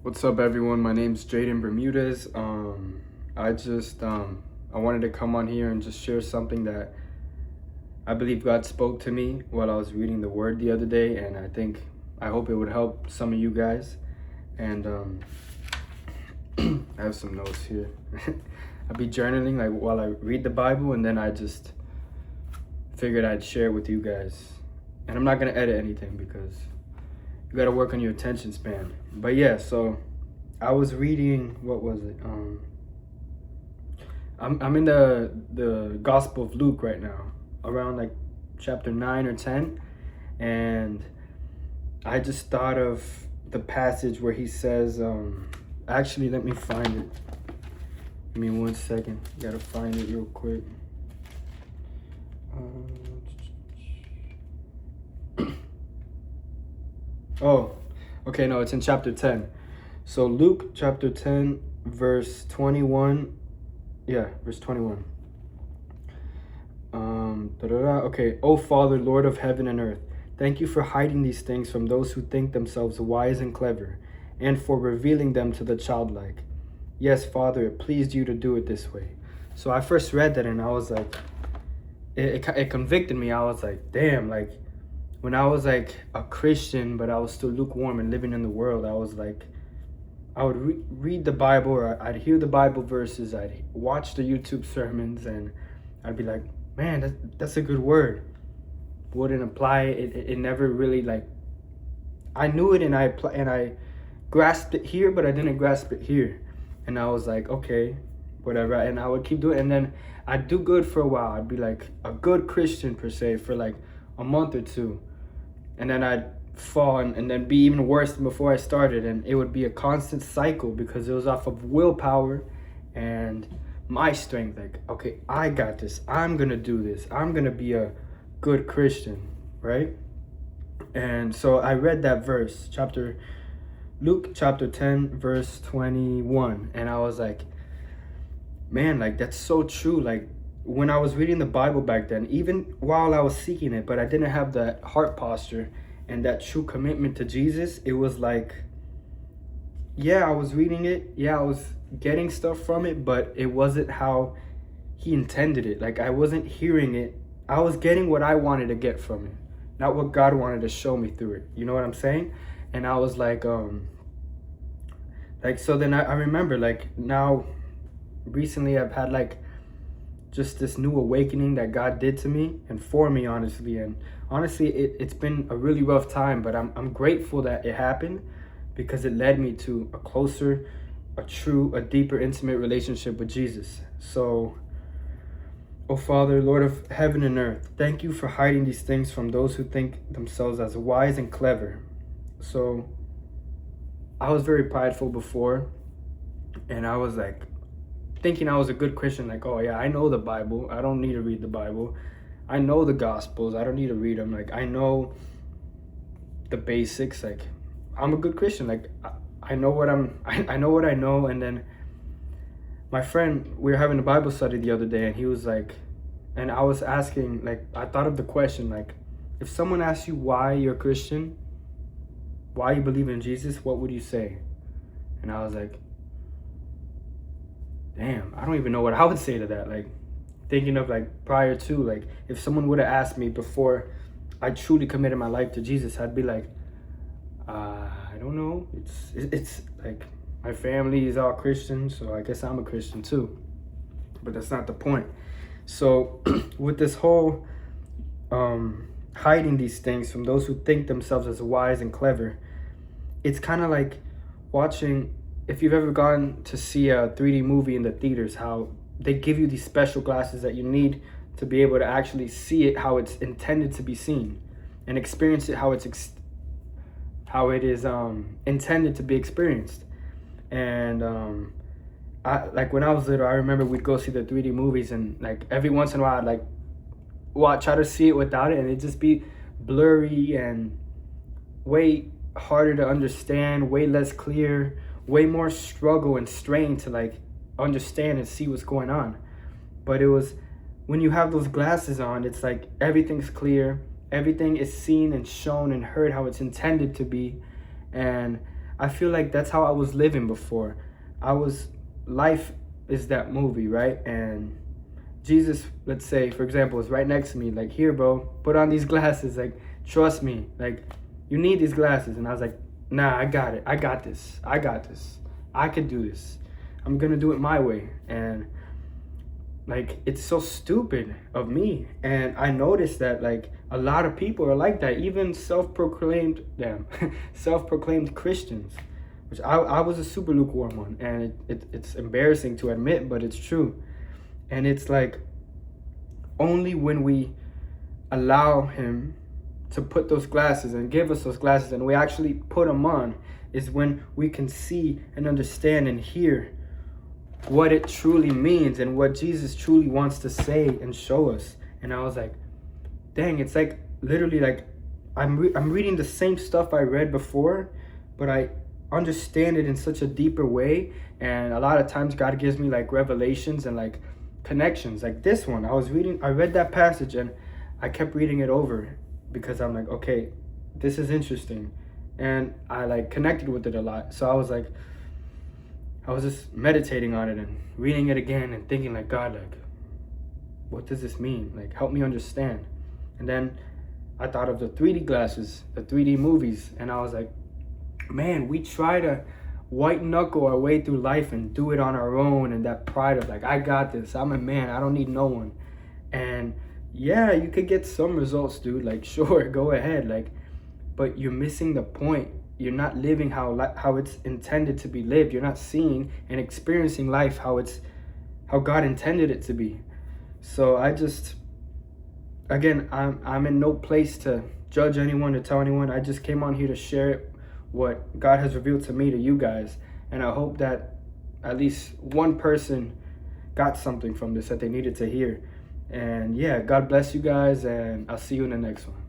What's up, everyone? My name's Jaden Bermudez. I wanted to come on here and just share something that I believe God spoke to me while I was reading the Word the other day, and I hope it would help some of you guys. And I have some notes here. I'll be journaling like while I read the Bible, and then I just figured I'd share it with you guys. And I'm not gonna edit anything because you gotta work on your attention span. But yeah, so I was reading, what was it? I'm in the Gospel of Luke right now, around like chapter 9 or 10, and I just thought of the passage where he says, actually, let me find it. Give me 1 second. Gotta find it real quick. Oh, okay, no, it's in chapter 10. So Luke chapter 10, verse 21. Yeah, verse 21. Okay. O Father, Lord of heaven and earth, thank you for hiding these things from those who think themselves wise and clever, and for revealing them to the childlike. Yes, Father, it pleased you to do it this way. So I first read that and I was like, it convicted me. I was like, damn, like when I was like a Christian, but I was still lukewarm and living in the world, I was like, I would read the Bible, or I'd hear the Bible verses, I'd watch the YouTube sermons, and I'd be like, man, that's a good word. Wouldn't apply it. It never really like, I knew it and I grasped it here, but I didn't grasp it here. And I was like, okay, whatever. And I would keep doing it. And then I'd do good for a while. I'd be like a good Christian per se for like a month or two. And then I'd fall and then be even worse than before I started. And it would be a constant cycle because it was off of willpower and my strength. Like, okay, I got this. I'm going to do this. I'm going to be a good Christian, right? And so I read that verse, Luke chapter 10, verse 21. And I was like, man, like that's so true. Like when I was reading the Bible back then, even while I was seeking it, but I didn't have that heart posture and that true commitment to Jesus, it was like, yeah, I was reading it. Yeah, I was getting stuff from it, but it wasn't how he intended it. Like I wasn't hearing it. I was getting what I wanted to get from it, not what God wanted to show me through it. You know what I'm saying? And I was like, so then I remember like now recently I've had like just this new awakening that God did to me and for me, honestly. And honestly, it's been a really rough time, but I'm grateful that it happened because it led me to a closer, a deeper, intimate relationship with Jesus. So, oh Father, Lord of heaven and earth, thank you for hiding these things from those who think themselves as wise and clever. So I was very prideful before, and I was like thinking I was a good Christian, like, oh yeah, I know the Bible. I don't need to read the Bible. I know the Gospels. I don't need to read them. Like, I know the basics. Like, I'm a good Christian. Like, I know what I know what I know. And then my friend, we were having a Bible study the other day, and he was like, and I was asking, like, I thought of the question, like, if someone asks you why you're a Christian, why you believe in Jesus, what would you say? And I was like, damn, I don't even know what I would say to that. Like thinking of like prior to, like if someone would have asked me before I truly committed my life to Jesus, I'd be like, I don't know. It's like my family is all Christian, so I guess I'm a Christian too. But that's not the point. So with this whole hiding these things from those who think themselves as wise and clever, it's kind of like watching, if you've ever gone to see a 3D movie in the theaters, how they give you these special glasses that you need to be able to actually see it how it's intended to be seen and experience it how it is intended to be experienced. And I like when I was little, I remember we'd go see the 3D movies, and like every once in a while I'd like try to see it without it, and it'd just be blurry and way harder to understand, way less clear, way more struggle and strain to like understand and see what's going on. But it was when you have those glasses on, it's like everything's clear, everything is seen and shown and heard how it's intended to be. And I feel like that's how I was living before. Life is that movie, right? And Jesus, let's say, for example, is right next to me, like, here, bro, put on these glasses, like, trust me, like, you need these glasses. And I was like, nah, I got it. I got this. I could do this. I'm gonna do it my way. And like, it's so stupid of me. And I noticed that, like, a lot of people are like that, even self-proclaimed self-proclaimed Christians, which I was a super lukewarm one. And it's embarrassing to admit, but it's true. And it's like, only when we allow him to put those glasses and give us those glasses and we actually put them on is when we can see and understand and hear what it truly means and what Jesus truly wants to say and show us. And I was like, dang, it's like literally like I'm reading the same stuff I read before, but I understand it in such a deeper way. And a lot of times God gives me like revelations and like connections. Like this one, I read that passage and I kept reading it over because I'm like, okay, this is interesting. And I like connected with it a lot. So I was just meditating on it and reading it again and thinking like, God, like, what does this mean? Like, help me understand. And then I thought of the 3D glasses, the 3D movies. And I was like, man, we try to white knuckle our way through life and do it on our own. And that pride of like, I got this. I'm a man. I don't need no one. And yeah, you could get some results, dude. Like, sure, go ahead. Like, but you're missing the point. You're not living how it's intended to be lived. You're not seeing and experiencing life how God intended it to be. So again, I'm in no place to judge anyone, to tell anyone. I just came on here to share what God has revealed to me to you guys. And I hope that at least one person got something from this that they needed to hear. And yeah, God bless you guys, and I'll see you in the next one.